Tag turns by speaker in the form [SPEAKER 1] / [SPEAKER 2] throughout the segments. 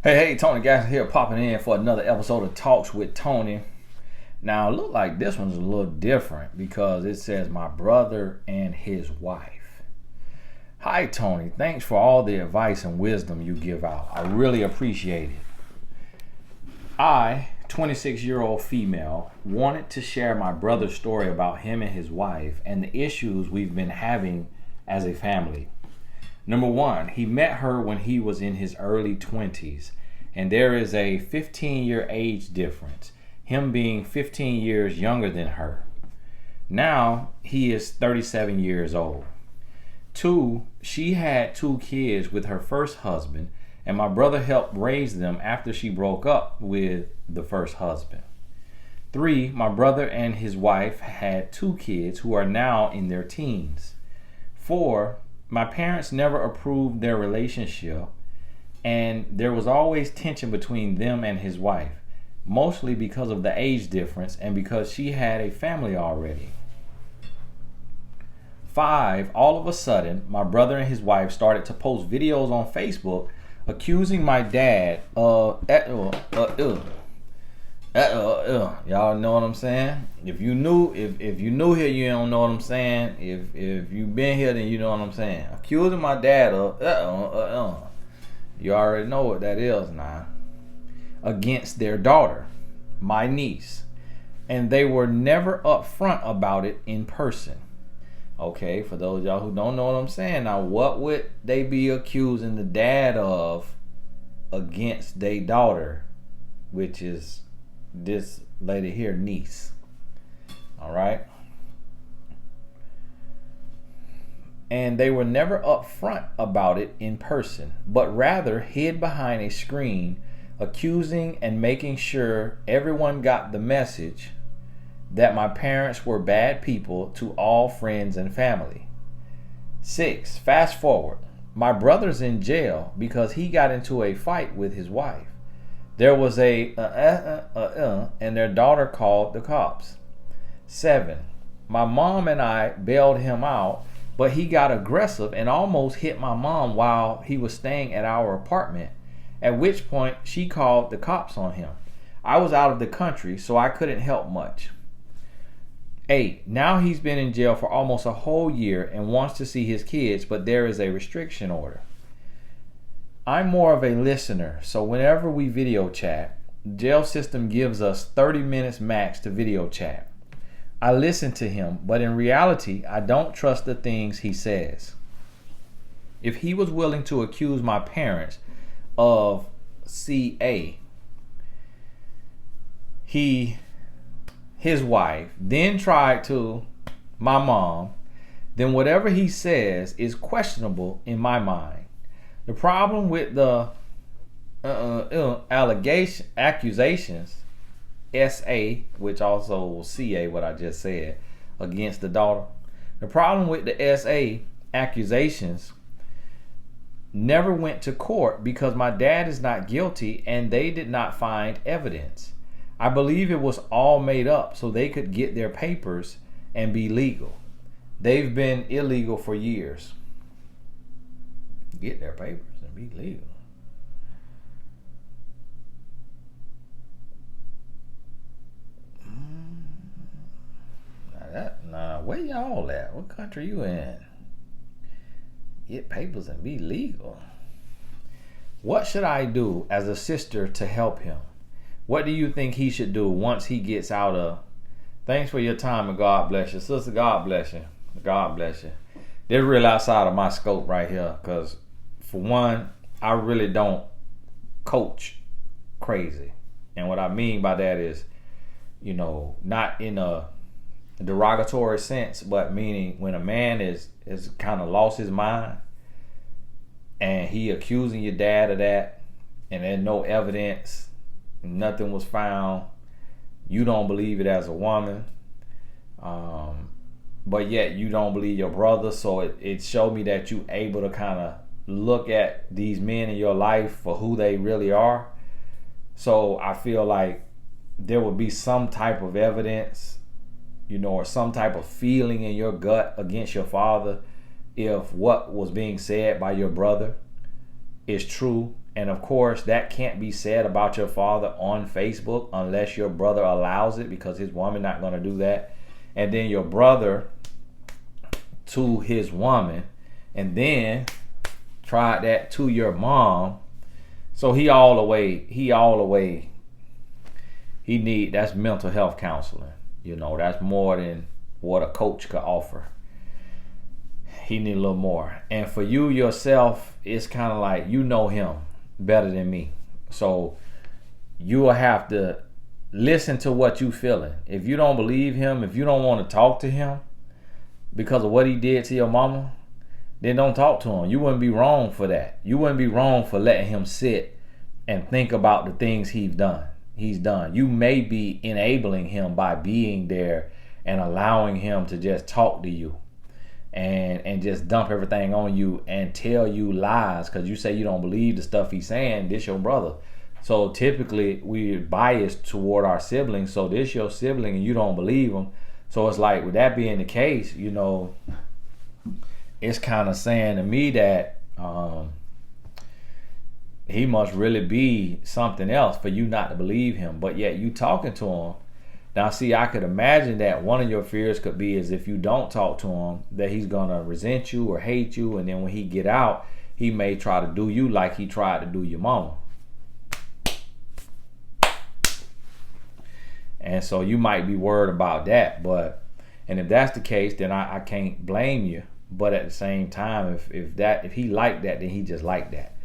[SPEAKER 1] Hey, Tony Gasson here, popping in for another episode of Talks with Tony. Now, it look like this one's a little different because it says my brother and his wife. Hi, Tony. Thanks for all the advice and wisdom you give out. I really appreciate it. I, 26-year-old female, wanted to share my brother's story about him and his wife and the issues we've been having as a family. Number one, he met her when he was in his early 20s, and there is a 15-year age difference, him being 15 years younger than her. Now, he is 37 years old. Two, she had two kids with her first husband, and my brother helped raise them after she broke up with the first husband. Three, my brother and his wife had two kids who are now in their teens. Four, my parents never approved their relationship, and there was always tension between them and his wife, mostly because of the age difference and because she had a family already. Five, all of a sudden, my brother and his wife started to post videos on Facebook accusing my dad of y'all know what I'm saying? If you new here, you don't know what I'm saying. If you been here, then you know what I'm saying. Accusing my dad of you already know what that is now. Against their daughter, my niece, and they were never upfront about it in person. Okay, for those of y'all who don't know what I'm saying, now what would they be accusing the dad of against their daughter, which is this lady here, niece? All right. And they were never upfront about it in person, but rather hid behind a screen, accusing and making sure everyone got the message that my parents were bad people to all friends and family. Six, fast forward. My brother's in jail because he got into a fight with his wife. There was and their daughter called the cops. Seven, my mom and I bailed him out, but he got aggressive and almost hit my mom while he was staying at our apartment, at which point she called the cops on him. I was out of the country, so I couldn't help much. 8, now he's been in jail for almost a whole year and wants to see his kids, but there is a restriction order. I'm more of a listener, so whenever we video chat, the jail system gives us 30 minutes max to video chat. I listen to him, but in reality, I don't trust the things he says. If he was willing to accuse my parents of CA, his wife, then tried to my mom, then whatever he says is questionable in my mind. The problem with the accusations, SA, which also will CA, what I just said, against the daughter. The problem with the SA accusations never went to court because my dad is not guilty and they did not find evidence. I believe it was all made up so they could get their papers and be legal. They've been illegal for years. Get their papers and be legal. Where y'all at? What country you in? Get papers and be legal. What should I do as a sister to help him? What do you think he should do once he gets out of? Thanks for your time and God bless you. Sister, God bless you. God bless you. They're real outside of my scope right here because, for one, I really don't coach crazy. And what I mean by that is, not in a derogatory sense, but meaning when a man is kind of lost his mind and he accusing your dad of that and there's no evidence, nothing was found, you don't believe it as a woman, but yet you don't believe your brother, so it showed me that you able to kind of look at these men in your life for who they really are. So I feel like there would be some type of evidence, or some type of feeling in your gut against your father if what was being said by your brother is true And of course, that can't be said about your father on Facebook unless your brother allows it, because his woman not going to do that. And then your brother to his woman, and then tried that to your mom. So he all the way, that's mental health counseling. That's more than what a coach could offer. He need a little more. And for you yourself, it's kind of like, you know him better than me. So you will have to listen to what you feeling. If you don't believe him, if you don't want to talk to him because of what he did to your mama, then don't talk to him. You wouldn't be wrong for that. You wouldn't be wrong for letting him sit and think about the things he's done. You may be enabling him by being there and allowing him to just talk to you and just dump everything on you and tell you lies because you say you don't believe the stuff he's saying. This your brother. So typically we're biased toward our siblings. So this your sibling and you don't believe him. So it's like, with that being the case, it's kind of saying to me that he must really be something else for you not to believe him. But yet you talking to him. Now, see, I could imagine that one of your fears could be is if you don't talk to him, that he's going to resent you or hate you. And then when he get out, he may try to do you like he tried to do your mama. And so you might be worried about that. And if that's the case, then I can't blame you. But at the same time, if he like that, then he just like that.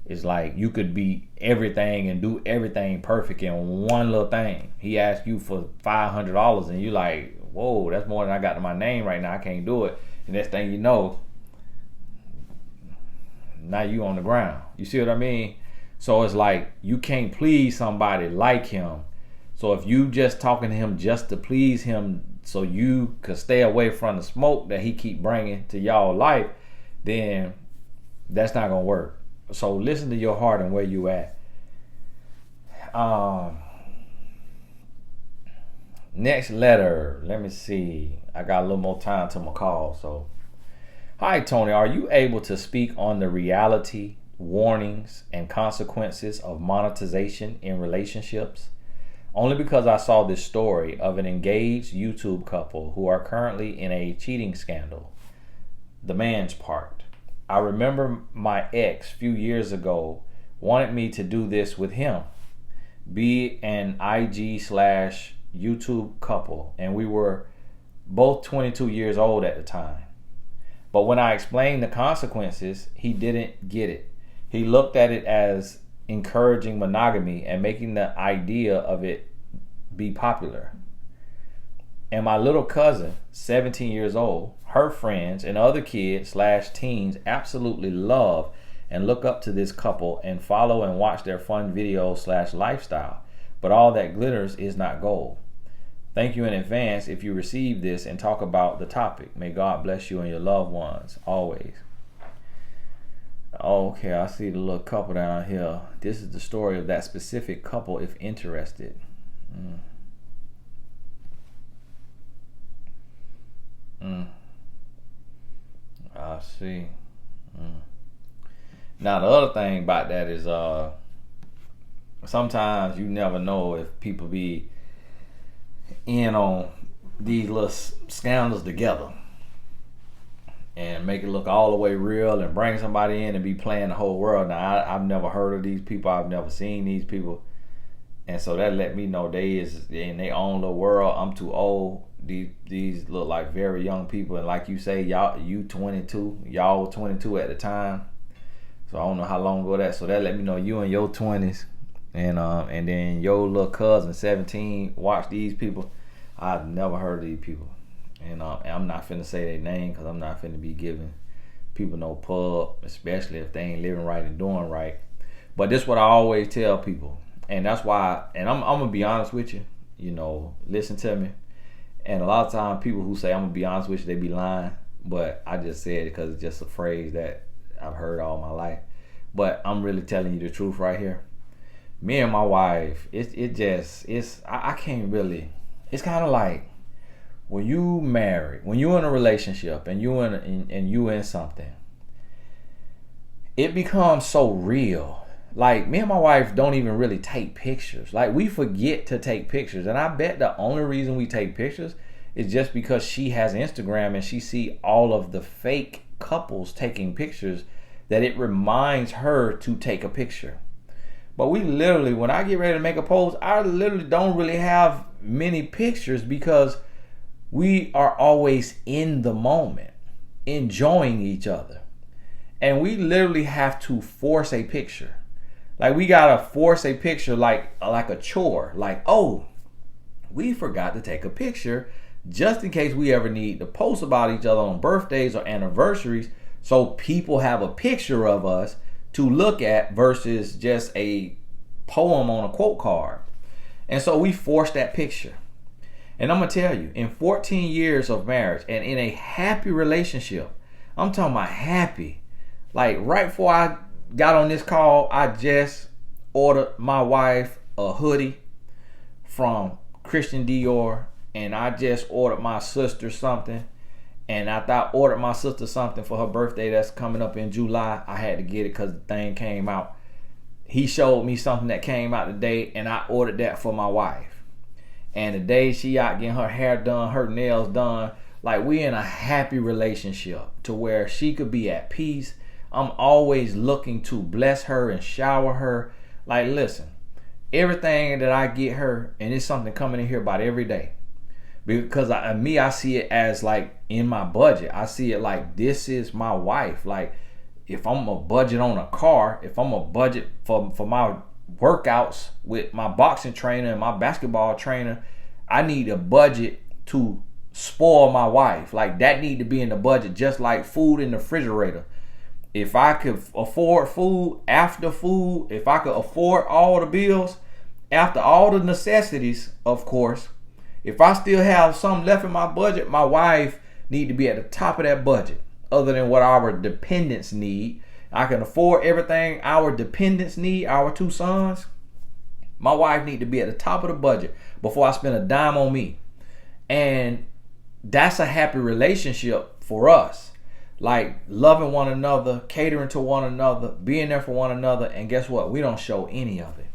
[SPEAKER 1] It's like you could be everything and do everything perfect in one little thing. He asked you for $500 and you like, whoa, that's more than I got to my name right now. I can't do it. And next thing you know, now you on the ground. You see what I mean? So it's like you can't please somebody like him. So if you just talking to him just to please him so you could stay away from the smoke that he keep bringing to y'all life, then that's not going to work. So listen to your heart and where you at. Next letter. Let me see. I got a little more time to my call. So, hi Tony, are you able to speak on the reality, warnings, and consequences of monetization in relationships? Only because I saw this story of an engaged YouTube couple who are currently in a cheating scandal. The man's part. I remember my ex few years ago wanted me to do this with him. Be an IG/YouTube couple, and we were both 22 years old at the time. But when I explained the consequences, he didn't get it. He looked at it as encouraging monogamy and making the idea of it be popular. And my little cousin, 17 years old, her friends and other kids/teens absolutely love and look up to this couple and follow and watch their fun videos/lifestyle. But all that glitters is not gold. Thank you in advance if you receive this and talk about the topic. May God bless you and your loved ones always. Okay, I see the little couple down here. This is the story of that specific couple if interested. I see. Now the other thing about that is sometimes you never know if people be in on these little scandals together and make it look all the way real and bring somebody in and be playing the whole world. Now I've never heard of these people. I've never seen these people. And so that let me know they is in their own little world. I'm too old. These look like very young people. And like you say, you 22. Y'all were 22 at the time. So I don't know how long ago that. So that let me know you in your 20s. And then your little cousin 17 watch these people. I've never heard of these people. And I'm not finna say their name because I'm not finna be giving people no pub, especially if they ain't living right and doing right. But this is what I always tell people. And that's why, and I'm gonna be honest with you, listen to me. And a lot of times people who say I'm gonna be honest with you, they be lying. But I just said it because it's just a phrase that I've heard all my life. But I'm really telling you the truth right here. Me and my wife, I can't really. It's kind of like when you married, when you in a relationship and you in something, it becomes so real Like, me and my wife don't even really take pictures. Like, we forget to take pictures. And I bet the only reason we take pictures is just because she has Instagram and she see all of the fake couples taking pictures, that it reminds her to take a picture. But we literally, when I get ready to make a post, I literally don't really have many pictures, because we are always in the moment, enjoying each other. And we literally have to force a picture. Like, we gotta force a picture like a chore. Like, oh, we forgot to take a picture just in case we ever need to post about each other on birthdays or anniversaries, so people have a picture of us to look at versus just a poem on a quote card. And so we force that picture. And I'm gonna tell you, in 14 years of marriage and in a happy relationship, I'm talking about happy. Like, right before I got on this call, I just ordered my wife a hoodie from Christian Dior, and I just ordered my sister something. And after I ordered my sister something for her birthday that's coming up in July, I had to get it because the thing came out. He showed me something that came out today, and I ordered that for my wife. And the day she out getting her hair done, her nails done, like, we in a happy relationship to where she could be at peace. I'm always looking to bless her and shower her. Like, listen, everything that I get her, and it's something coming in here about every day. Because I see it as like in my budget. I see it like, this is my wife. Like, if I'm a budget on a car, if I'm a budget for my workouts with my boxing trainer and my basketball trainer, I need a budget to spoil my wife. Like, that need to be in the budget, just like food in the refrigerator. If I could afford food, after food, if I could afford all the bills, after all the necessities, of course, if I still have some left in my budget, my wife need to be at the top of that budget. Other than what our dependents need, I can afford everything our dependents need, our two sons. My wife need to be at the top of the budget before I spend a dime on me. And that's a happy relationship for us. Like, loving one another, catering to one another, being there for one another. And guess what? We don't show any of it.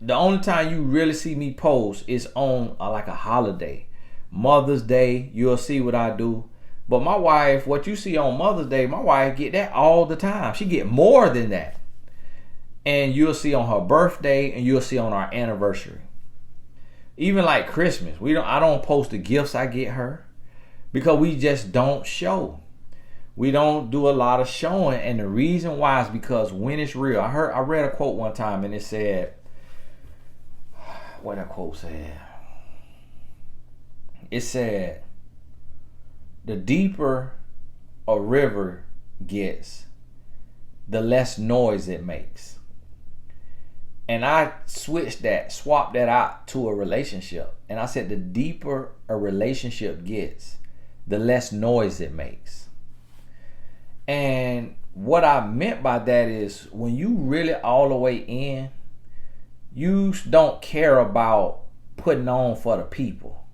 [SPEAKER 1] The only time you really see me post is on like a holiday. Mother's Day, you'll see what I do. But my wife, what you see on Mother's Day, my wife get that all the time. She get more than that. And you'll see on her birthday, and you'll see on our anniversary. Even like Christmas, I don't post the gifts I get her, because we just don't show. We don't do a lot of showing, and the reason why is because when it's real. I read a quote one time, and it said, what that quote said? It said, the deeper a river gets, the less noise it makes. And I swapped that out to a relationship. And I said, the deeper a relationship gets, the less noise it makes. And what I meant by that is, when you really all the way in, you don't care about putting on for the people.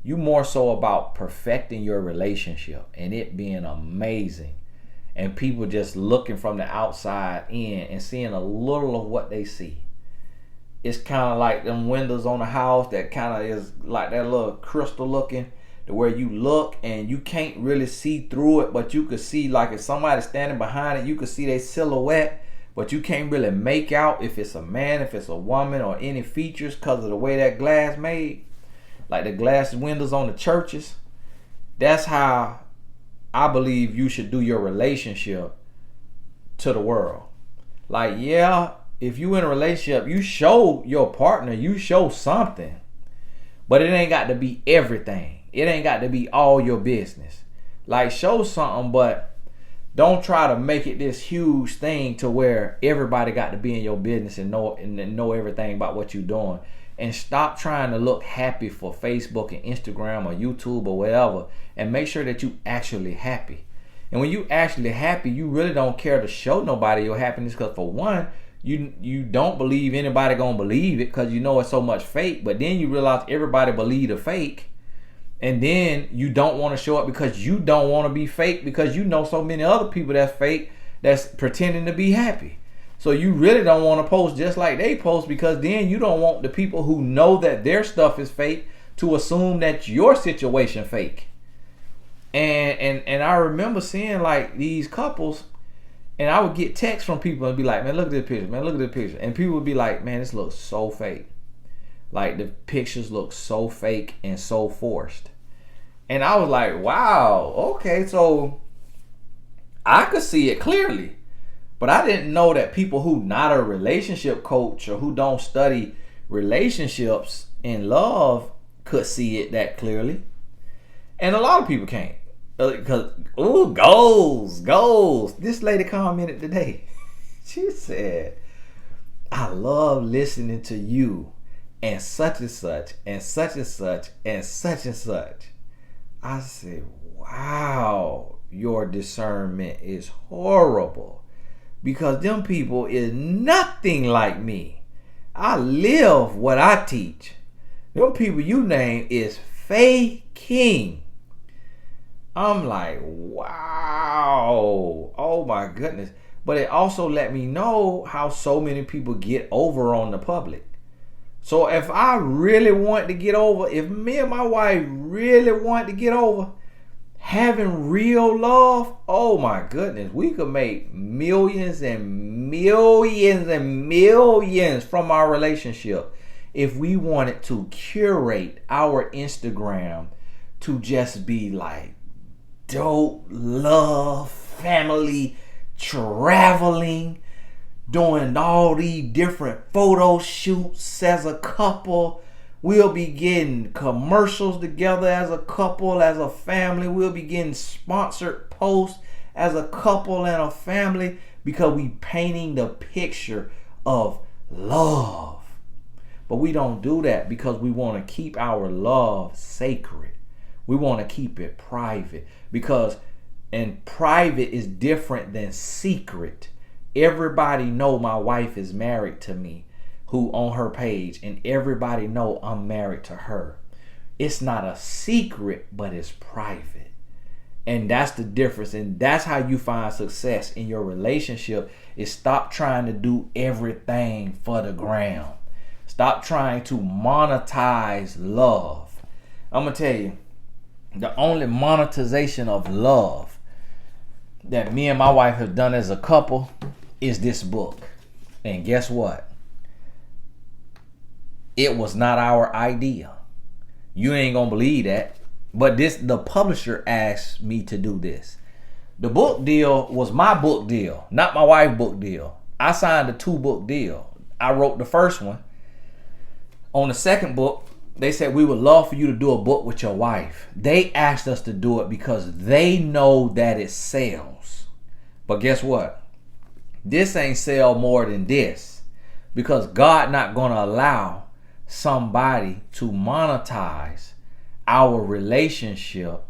[SPEAKER 1] You more so about perfecting your relationship and it being amazing. And people just looking from the outside in and seeing a little of what they see. It's kind of like them windows on the house that kind of is like that little crystal looking, to where you look and you can't really see through it, but you could see, like, if somebody's standing behind it, you could see their silhouette, but you can't really make out if it's a man, if it's a woman, or any features because of the way that glass made. Like the glass windows on the churches. That's how I believe you should do your relationship to the world. Like, yeah, if you in a relationship, you show your partner, you show something. But it ain't got to be everything. It ain't got to be all your business. Like, show something, but don't try to make it this huge thing to where everybody got to be in your business and know everything about what you're doing. And stop trying to look happy for Facebook and Instagram or YouTube or whatever, and make sure that you actually happy. And when you actually happy, you really don't care to show nobody your happiness, because for one, you don't believe anybody gonna believe it, because you know it's so much fake. But then you realize everybody believe the fake, and then you don't want to show it because you don't want to be fake, because you know so many other people that's fake that's pretending to be happy. So you really don't want to post just like they post, because then you don't want the people who know that their stuff is fake to assume that your situation fake. And I remember seeing like these couples, and I would get texts from people and be like, man, look at this picture, man, look at this picture. And people would be like, man, this looks so fake. Like the pictures look so fake and so forced. And I was like, wow, okay, so I could see it clearly. But I didn't know that people who not a relationship coach or who don't study relationships and love could see it that clearly. And a lot of people can't. Because, goals. This lady commented today. She said, I love listening to you and such and such and such and such and such and such. I said, wow, your discernment is horrible. Because them people is nothing like me. I live what I teach. Them people you name is faking. I'm like, wow. Oh my goodness. But it also let me know how so many people get over on the public. So if I really want to get over, if me and my wife really want to get over, having real love, oh my goodness, we could make millions and millions and millions from our relationship if we wanted to curate our Instagram to just be like dope, love, family, traveling, doing all these different photo shoots as a couple. We'll be getting commercials together as a couple, as a family. We'll be getting sponsored posts as a couple and a family, because we painting the picture of love. But we don't do that because we want to keep our love sacred. We want to keep it private, because and private is different than secret. Everybody know my wife is married to me, who on her page, and everybody know I'm married to her. It's not a secret, but it's private. And that's the difference. And that's how you find success in your relationship, is stop trying to do everything for the gram. Stop trying to monetize love. I'm going to tell you, the only monetization of love that me and my wife have done as a couple is this book. And guess what? It was not our idea. You ain't gonna believe that. But the publisher asked me to do this. The book deal was my book deal, not my wife's book deal. I signed a 2-book deal. I wrote the first one. On the second book, they said, we would love for you to do a book with your wife. They asked us to do it because they know that it sells. But guess what? This ain't sell more than this, because God not gonna allow somebody to monetize our relationship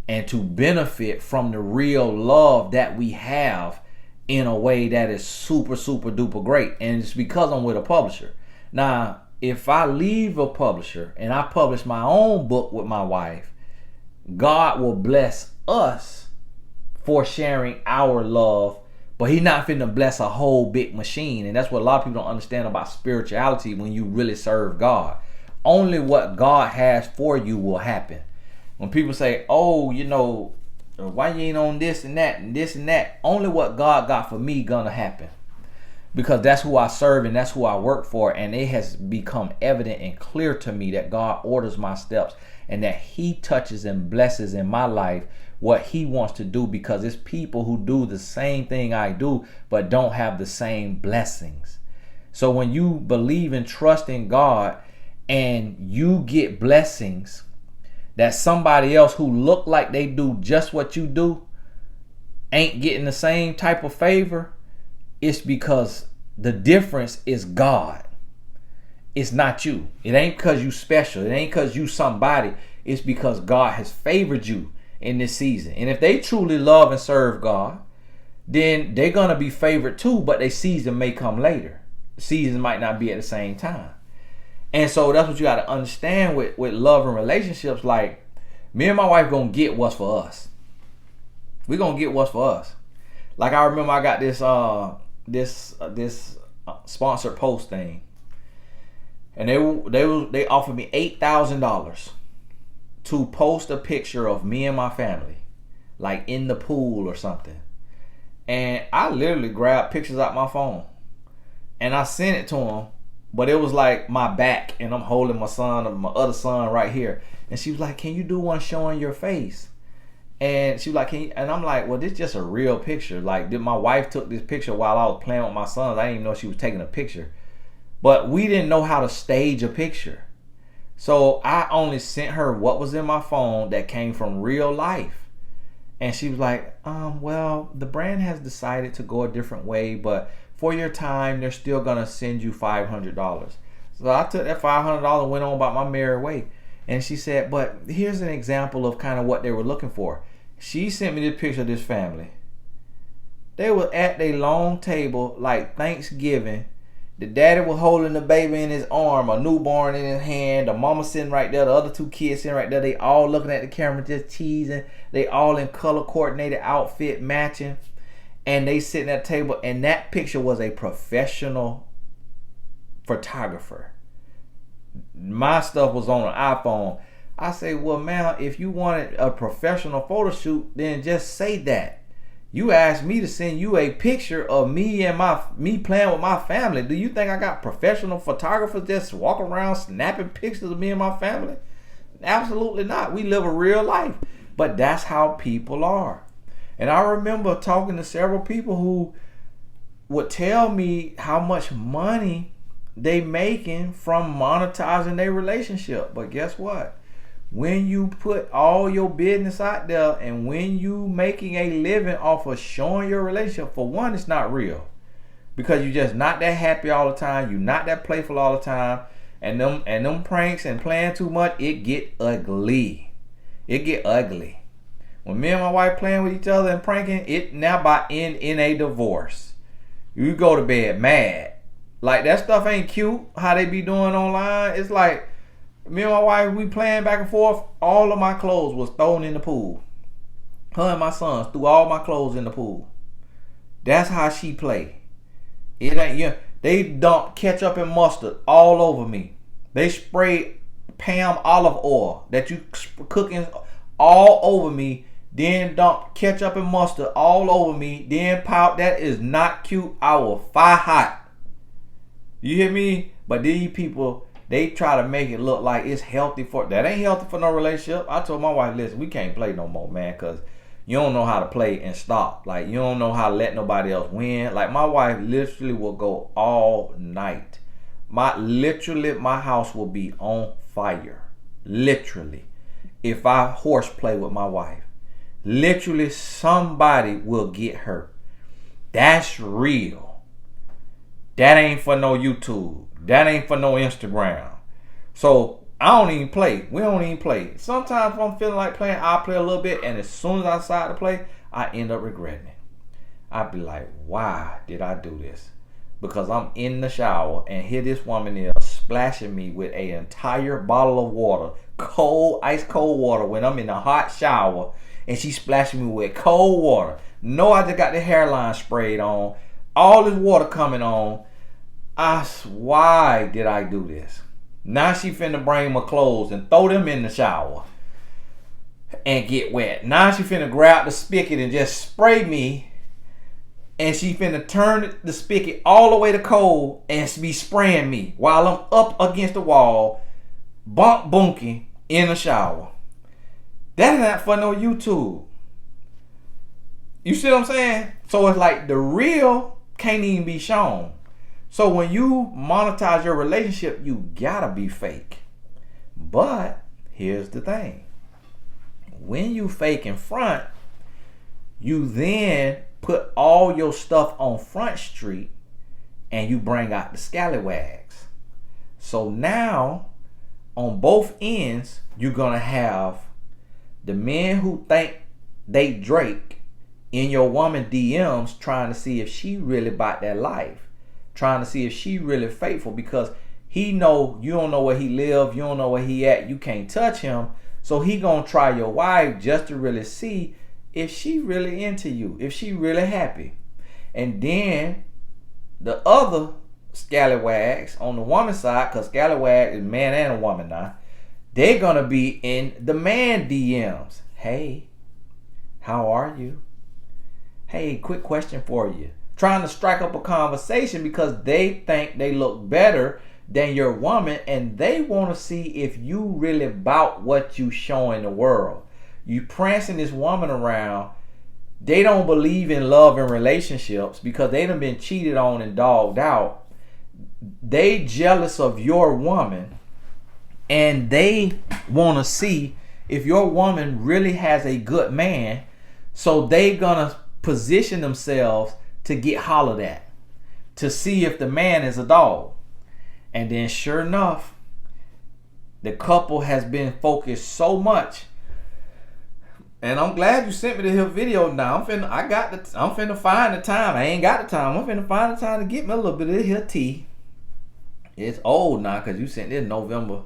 [SPEAKER 1] and to benefit from the real love that we have in a way that is super, super duper great. And it's because I'm with a publisher. Now, if I leave a publisher and I publish my own book with my wife, God will bless us for sharing our love, but He's not finna bless a whole big machine. And that's what a lot of people don't understand about spirituality when you really serve God. Only what God has for you will happen. When people say, oh, you know, why you ain't on this and that and this and that, only what God got for me gonna happen. Because that's who I serve and that's who I work for. And it has become evident and clear to me that God orders my steps and that He touches and blesses in my life what He wants to do, because it's people who do the same thing I do but don't have the same blessings. So when you believe and trust in God and you get blessings that somebody else who look like they do just what you do ain't getting the same type of favor, it's because the difference is God. It's not you. It ain't because you special. It ain't because you somebody. It's because God has favored you in this season. And if they truly love and serve God, then they're going to be favored too, but their season may come later. Season might not be at the same time. And so that's what you got to understand with love and relationships. Like, me and my wife going to get what's for us. We're going to get what's for us. Like, I remember I got this sponsored post thing, and they offered me $8,000 to post a picture of me and my family, like in the pool or something. And I literally grabbed pictures out my phone and I sent it to them, but it was like my back and I'm holding my other son right here. And she was like, "Can you do one showing your face?" And she was like, "Can you?" And I'm like, "Well, this is just a real picture. Like, my wife took this picture while I was playing with my sons. I didn't even know she was taking a picture." But we didn't know how to stage a picture. So I only sent her what was in my phone that came from real life. And she was like, well, the brand has decided to go a different way, but for your time, they're still going to send you $500. So I took that $500 and went on about my merry way. And she said, but here's an example of kind of what they were looking for. She sent me this picture of this family. They were at their long table like Thanksgiving. The daddy was holding the baby in his arm, a newborn in his hand, the mama sitting right there, the other two kids sitting right there. They all looking at the camera, just teasing. They all in color coordinated outfit, matching. And they sitting at the table, and that picture was a professional photographer. My stuff was on an iPhone. I say, well, ma'am, if you wanted a professional photo shoot, then just say that. You asked me to send you a picture of me and me playing with my family. Do you think I got professional photographers just walking around snapping pictures of me and my family? Absolutely not. We live a real life. But that's how people are. And I remember talking to several people who would tell me how much money they making from monetizing their relationship. But guess what? When you put all your business out there and when you making a living off of showing your relationship, for one, it's not real. Because you're just not that happy all the time. You're not that playful all the time. And them pranks and playing too much, it get ugly. It get ugly. When me and my wife playing with each other and pranking, it now by end in a divorce. You go to bed mad. Like, that stuff ain't cute, how they be doing online. It's like, me and my wife, we playing back and forth. All of my clothes was thrown in the pool. Her and my sons threw all my clothes in the pool. That's how she play. It ain't, they dump ketchup and mustard all over me. They spray Pam olive oil that you cooking all over me. Then dump ketchup and mustard all over me. Then pop. That is not cute. I will fire hot. You hear me? But these people, they try to make it look like it's healthy for... That ain't healthy for no relationship. I told my wife, listen, we can't play no more, man, because you don't know how to play and stop. Like, you don't know how to let nobody else win. Like, my wife literally will go all night. My house will be on fire. Literally. If I horseplay with my wife. Literally, somebody will get hurt. That's real. That ain't for no YouTube. That ain't for no Instagram. So I don't even play. We don't even play. Sometimes if I'm feeling like playing, I'll play a little bit. And as soon as I decide to play, I end up regretting it. I'd be like, why did I do this? Because I'm in the shower and here this woman is splashing me with an entire bottle of water. Cold, ice cold water when I'm in a hot shower. And she's splashing me with cold water. No, I just got the hairline sprayed on. All this water coming on. Why did I do this? Now she finna bring my clothes and throw them in the shower and get wet. Now she finna grab the spigot and just spray me, and she finna turn the spigot all the way to cold and be spraying me while I'm up against the wall, bunking in the shower. That's not for no YouTube. You see what I'm saying? So it's like the real can't even be shown. So when you monetize your relationship, you gotta be fake. But here's the thing. When you fake in front, you then put all your stuff on Front Street and you bring out the scallywags. So now, on both ends, you're gonna have the men who think they Drake in your woman DMs trying to see if she really about that life. Trying to see if she really faithful, because he know you don't know where he live, you don't know where he at, you can't touch him. So he gonna try your wife just to really see if she really into you, if she really happy. And then the other scallywags on the woman's side, because scallywag is man and a woman now, they're gonna be in the man DMs. Hey, how are you? Hey, quick question for you. Trying to strike up a conversation because they think they look better than your woman, and they want to see if you really about what you showing the world. You prancing this woman around. They don't believe in love and relationships because they done been cheated on and dogged out. They jealous of your woman, and they want to see if your woman really has a good man. So they gonna position themselves to get hollered at, to see if the man is a dog. And then sure enough, the couple has been focused so much. And I'm glad you sent me the video now. I'm finna find the time. I ain't got the time. I'm finna find the time to get me a little bit of this here tea. It's old now because you sent this in November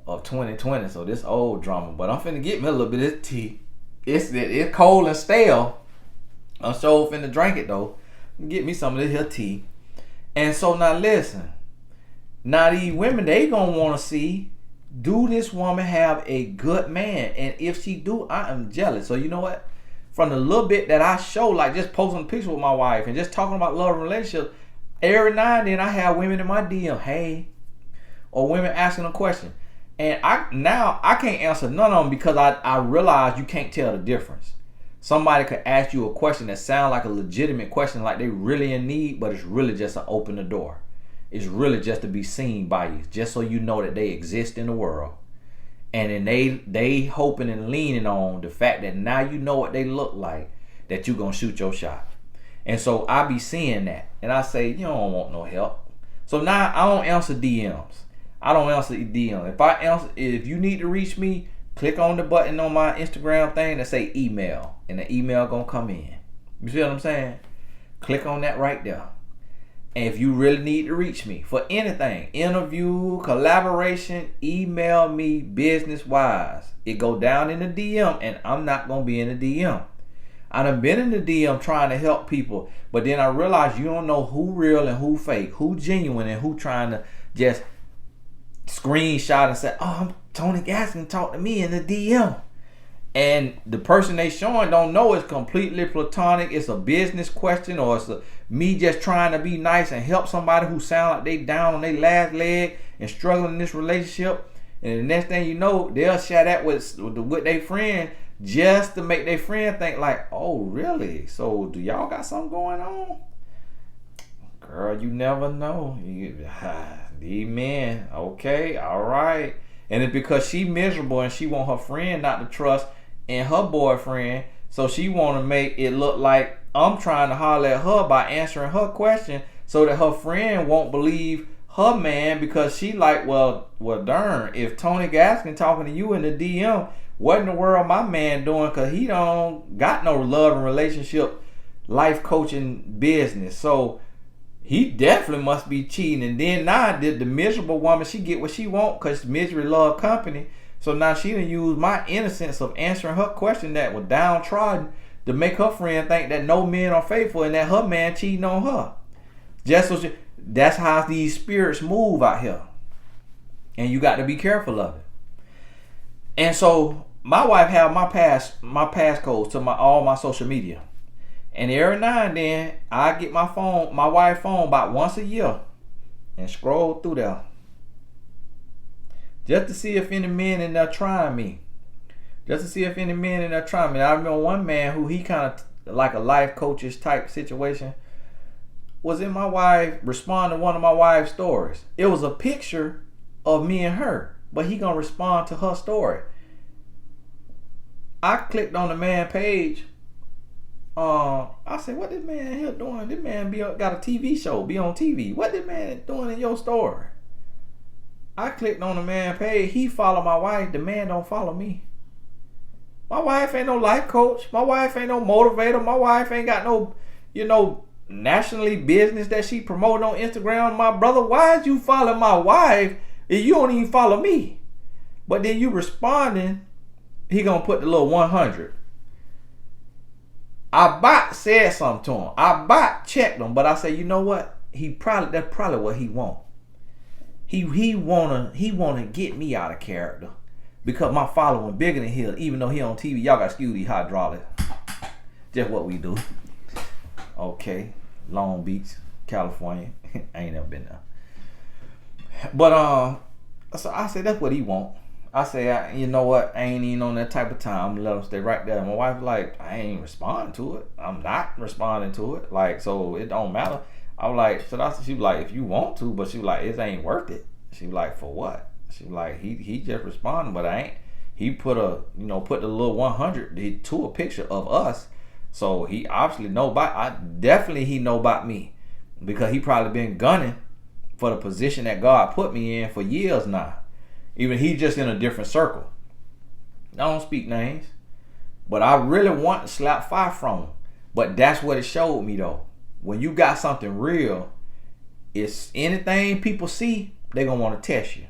[SPEAKER 1] of 2020, so this old drama. But I'm finna get me a little bit of this tea. It's cold and stale. I'm sure finna drink it though. Get me some of this here tea. And so now listen. Now these women, they gonna want to see, do this woman have a good man? And if she do, I am jealous. So you know what? From the little bit that I show, like just posting a picture with my wife and just talking about love and relationships, every now and then I have women in my DM, hey, or women asking a question. And I can't answer none of them because I realize you can't tell the difference. Somebody could ask you a question that sounds like a legitimate question, like they really in need, but it's really just to open the door. It's really just to be seen by you, just so you know that they exist in the world. And then they hoping and leaning on the fact that now you know what they look like, that you gonna shoot your shot. And so I be seeing that, and I say, you don't want no help. So now I don't answer DMs. I don't answer DMs. If you need to reach me, click on the button on my Instagram thing that say email, and the email gonna come in. You see what I'm saying? Click on that right there. And if you really need to reach me for anything, interview, collaboration, email me business wise. It go down in the DM, and I'm not gonna be in the DM. I done been in the DM trying to help people, but then I realized you don't know who real and who fake, who genuine and who trying to just screenshot and say, oh, Tony Gaskin talked to me in the DM. And the person they showing don't know it's completely platonic. It's a business question, or it's me just trying to be nice and help somebody who sound like they down on their last leg and struggling in this relationship. And the next thing you know, they'll share that with their friend just to make their friend think like, oh, really? So do y'all got something going on? Girl, you never know. These men, okay, all right. And it's because she miserable and she want her friend not to trust in her boyfriend, so she want to make it look like I'm trying to holler at her by answering her question so that her friend won't believe her man, because she like, well darn, if Tony Gaskin talking to you in the DM, what in the world my man doing? Because he don't got no love and relationship life coaching business, so he definitely must be cheating. And then now the miserable woman, she get what she want because misery love company. So now she done use my innocence of answering her question that was downtrodden to make her friend think that no men are faithful and that her man cheating on her. Just so that's how these spirits move out here. And you got to be careful of it. And so my wife have my passcodes to all my social media. And every now and then I get my wife's phone about once a year and scroll through there, just to see if any men in there trying me. I remember one man who he kind of like a life coaches type situation was in my wife, responding to one of my wife's stories. It was a picture of me and her, but he gonna respond to her story. I clicked on the man page. I said, what this man here doing? This man got a TV show, be on TV. What this man doing in your story? I clicked on the man page. He follow my wife. The man don't follow me. My wife ain't no life coach. My wife ain't no motivator. My wife ain't got no, nationally business that she promoting on Instagram. My brother, why is you following my wife if you don't even follow me? But then you responding, he gonna put the little 100. I about said something to him. I about checked him, but I said, you know what? That's probably what he want. He wanna get me out of character because my following bigger than his. Even though he on TV, y'all got to excuse these hydraulics. Just what we do. Okay, Long Beach, California. I ain't never been there. But so I said that's what he want. I say, you know what? I ain't even on that type of time. I'm gonna let him stay right there. My wife like, I ain't responding to it. I'm not responding to it. Like, so it don't matter. I was like, so that's, she was like, if you want to, but she was like, it ain't worth it. She was like, for what? She was like, he just responded, but I ain't. He put the little 100 to a picture of us. So he obviously know about. He know about me because he probably been gunning for the position that God put me in for years now. Even he just in a different circle. I don't speak names, but I really want to slap fire from him. But that's what it showed me though. When you got something real, it's anything people see, they gonna want to test you.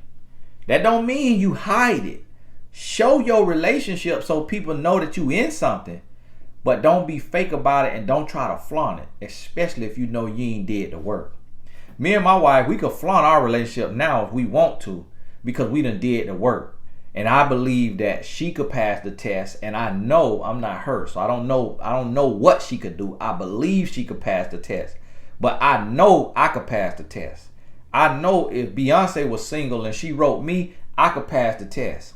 [SPEAKER 1] That don't mean you hide it. Show your relationship so people know that you in something, but don't be fake about it and don't try to flaunt it, especially if you know you ain't did the work. Me and my wife, we could flaunt our relationship now if we want to, because we done did the work. And I believe that she could pass the test, and I know I'm not her, so I don't know what she could do. I believe she could pass the test, but I know I could pass the test. I know if Beyonce was single and she wrote me, I could pass the test.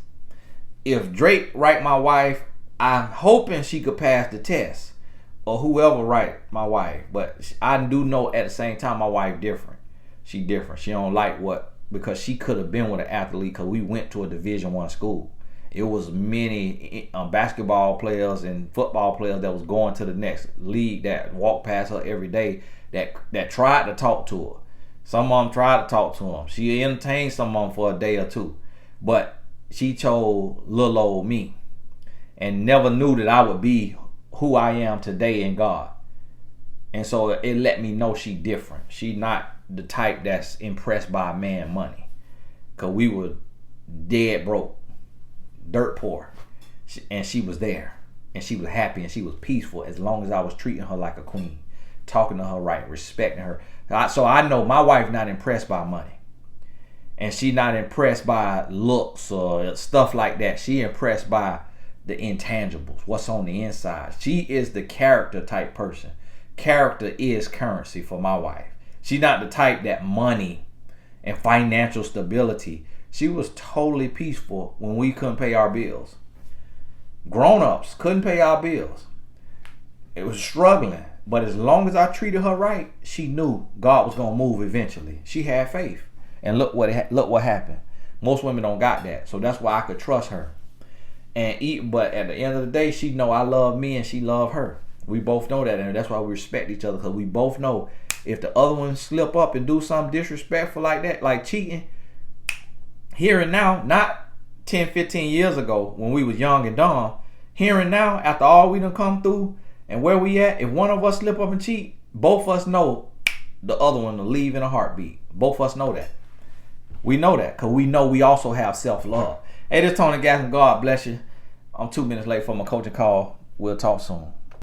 [SPEAKER 1] If Drake write my wife, I'm hoping she could pass the test, or whoever write my wife. But I do know at the same time my wife different. She different. She don't like what, because she could have been with an athlete, because we went to a Division I school. It was many basketball players and football players that was going to the next league that walked past her every day that tried to talk to her. Some of them tried to talk to them. She entertained some of them for a day or two. But she chose little old me and never knew that I would be who I am today in God. And so it let me know she different. She not the type that's impressed by man money. Because we were dead broke, dirt poor. And she was there. And she was happy and she was peaceful as long as I was treating her like a queen. Talking to her right, respecting her. So I know my wife not impressed by money. And she not impressed by looks or stuff like that. She impressed by the intangibles, what's on the inside. She is the character type person. Character is currency for my wife. She's not the type that money and financial stability. She was totally peaceful when we couldn't pay our bills. Grown-ups couldn't pay our bills. It was struggling. But as long as I treated her right, she knew God was going to move eventually. She had faith. And look what happened. Most women don't got that. So that's why I could trust her. But at the end of the day, she know I love me and she love her. We both know that, and that's why we respect each other, because we both know if the other one slip up and do something disrespectful like that, like cheating, here and now, not 10, 15 years ago when we was young and dumb, here and now, after all we done come through and where we at, if one of us slip up and cheat, both of us know the other one will leave in a heartbeat. Both of us know that. We know that because we know we also have self-love. Hey, this is Tony Gaston. God bless you. I'm 2 minutes late for my coaching call. We'll talk soon.